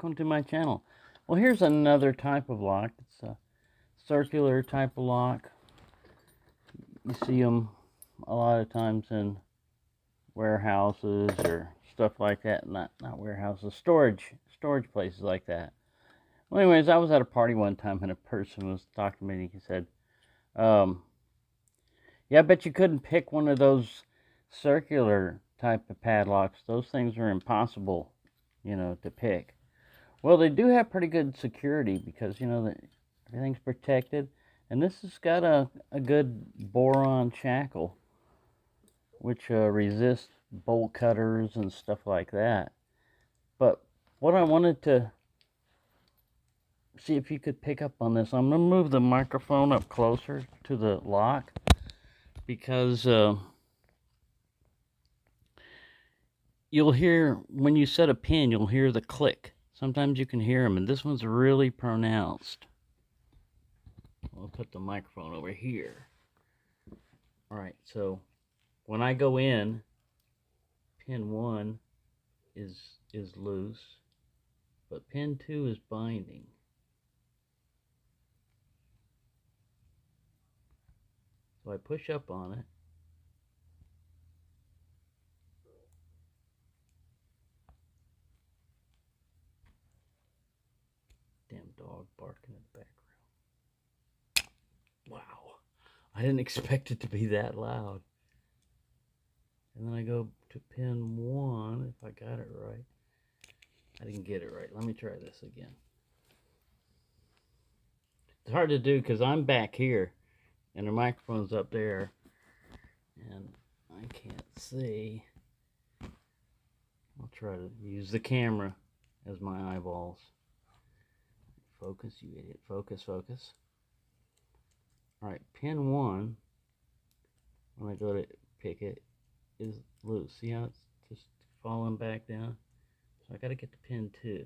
welcome to my channel. Well, here's another type of lock. It's a circular type of lock. You see them a lot of times in warehouses or stuff like that. Not warehouses, storage places like that. Well, anyways, I was at a party one time and a person was talking to me and he said, yeah, I bet you couldn't pick one of those circular type of padlocks. Those things are impossible, to pick. Well, they do have pretty good security because, everything's protected. And this has got a good boron shackle, which resists bolt cutters and stuff like that. But what I wanted to see if you could pick up on this, I'm going to move the microphone up closer to the lock because you'll hear, when you set a pin, you'll hear the click. Sometimes you can hear them, and this one's really pronounced. I'll put the microphone over here. Alright, so when I go in, pin 1 is loose, but pin 2 is binding. So I push up on it. Damn dog barking in the background. Wow, I didn't expect it to be that loud. And then I go to pin 1, if I got it right. I didn't get it right. Let me try this again. It's hard to do because I'm back here and the microphone's up there and I can't see. I'll try to use the camera as my eyeballs. Focus, you idiot. Focus, focus. Alright, pin 1, when I go to pick it, is loose. See how it's just falling back down? So I got to get to pin 2.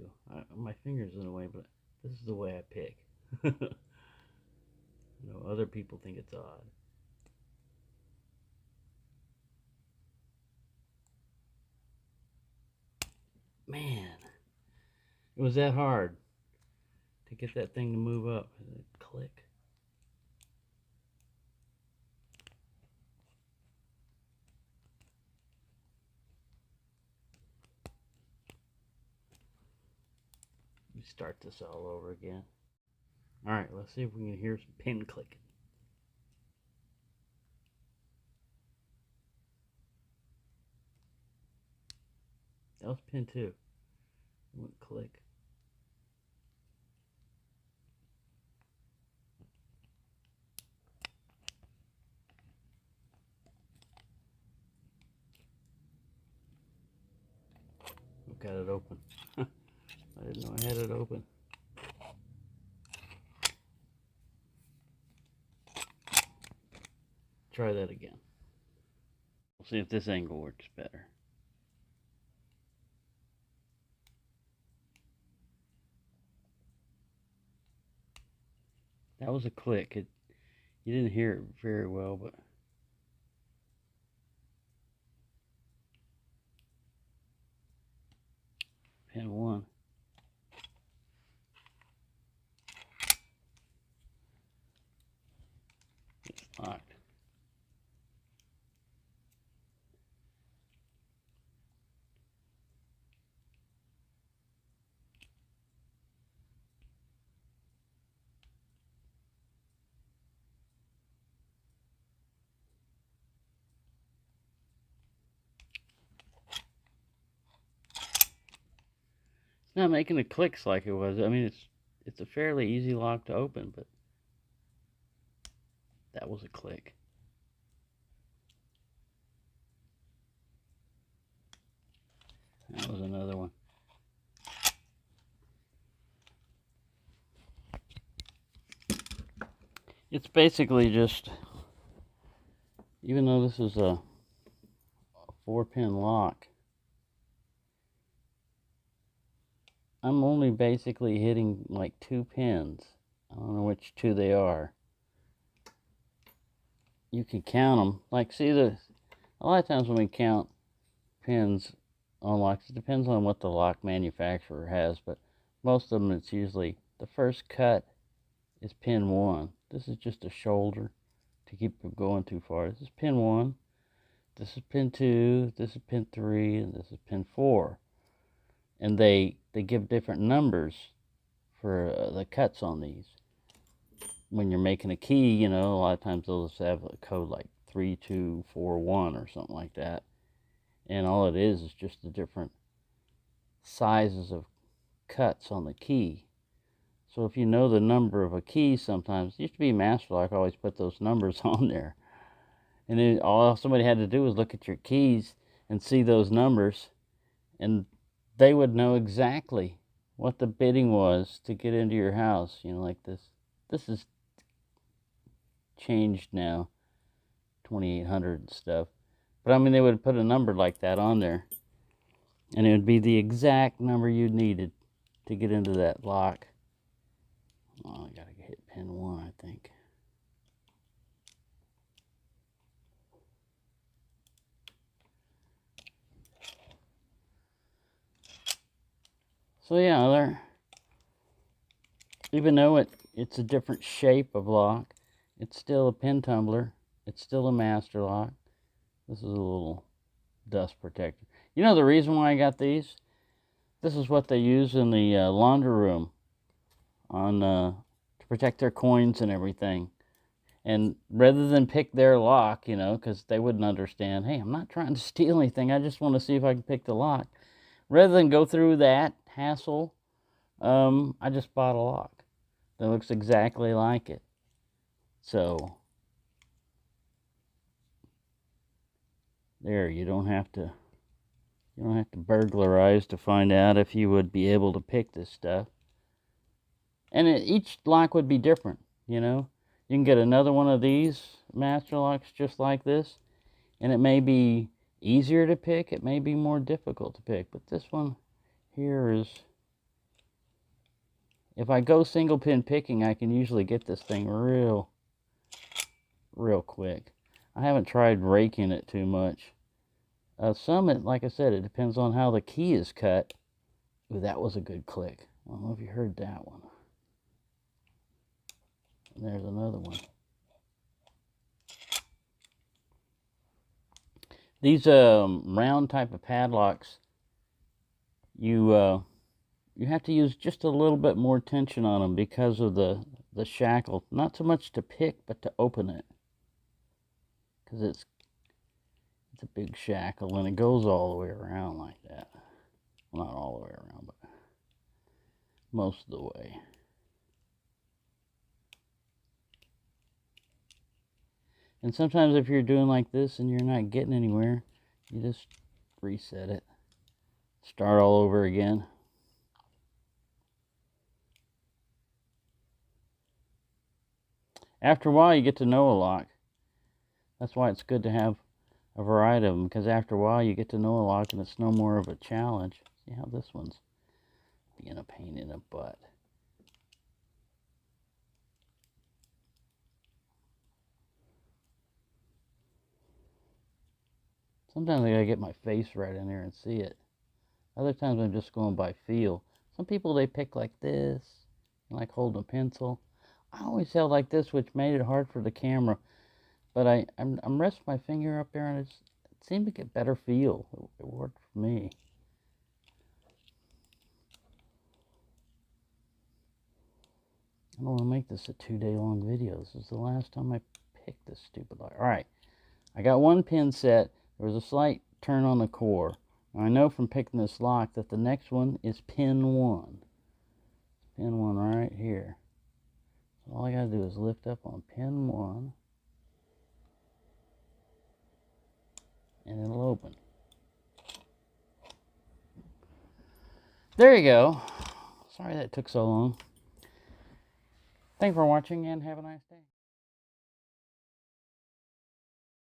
My finger's in the way, but this is the way I pick. Other people think it's odd. Man, it was that hard to get that thing to move up. Click. Start this all over again. Alright, let's see if we can hear some pin clicking. That was pin 2. It went click. I've got it open. I didn't know I had it open. Try that again. We'll see if this angle works better. That was a click. You didn't hear it very well, but pin 1. It's locked. It's not making the clicks like it was. I mean, it's a fairly easy lock to open, but that was a click. That was another one. It's basically just, even though this is a 4-pin lock, I'm only basically hitting like 2 pins. I don't know which 2 they are. You can count them. Like, see, a lot of times when we count pins on locks, it depends on what the lock manufacturer has, but most of them it's usually the first cut is pin 1. This is just a shoulder to keep it going too far. This is pin 1, this is pin 2, this is pin 3, and this is pin 4. And they give different numbers for the cuts on these. When you're making a key, you know, a lot of times they'll just have a code like 3241 or something like that. And all it is just the different sizes of cuts on the key. So if you know the number of a key, sometimes, it used to be Master Lock, always put those numbers on there. And then all somebody had to do was look at your keys and see those numbers, and they would know exactly what the bidding was to get into your house. You know, like this. This is changed now, 2800 and stuff. But I mean, they would put a number like that on there, and it would be the exact number you needed to get into that lock. Oh, I gotta hit pin 1, I think. So yeah, there. Even though it's a different shape of lock, it's still a pin tumbler. It's still a Master Lock. This is a little dust protector. You know the reason why I got these? This is what they use in the laundry room to protect their coins and everything. And rather than pick their lock, you know, because they wouldn't understand, hey, I'm not trying to steal anything. I just want to see if I can pick the lock. Rather than go through that hassle, I just bought a lock that looks exactly like it. So there, you don't have to burglarize to find out if you would be able to pick this stuff. And each lock would be different, you know. You can get another one of these Master Locks just like this, and it may be easier to pick, it may be more difficult to pick, but this one here is, if I go single pin picking, I can usually get this thing real quick. I haven't tried raking it too much. Like I said, it depends on how the key is cut. Ooh, that was a good click. I don't know if you heard that one. And there's another one. These round type of padlocks, you have to use just a little bit more tension on them because of the shackle. Not so much to pick, but to open it. Because it's a big shackle, and it goes all the way around like that. Well, not all the way around, but most of the way. And sometimes if you're doing like this and you're not getting anywhere, you just reset it. Start all over again. After a while, you get to know a lock. That's why it's good to have a variety of them, because after a while, you get to know a lock and it's no more of a challenge. See how this one's being a pain in the butt. Sometimes I gotta get my face right in there and see it. Other times I'm just going by feel. Some people, they pick like this, like holding a pencil. I always held like this, which made it hard for the camera. But I'm resting my finger up there, and it seemed to get better feel. It worked for me. I don't want to make this a 2-day long video. This is the last time I picked this stupid lock. Alright, I got one pin set. There was a slight turn on the core. Now I know from picking this lock that the next one is pin 1. Pin 1 right here. So all I gotta do is lift up on pin 1, and it'll open. There you go. Sorry that took so long. Thanks for watching, and have a nice day.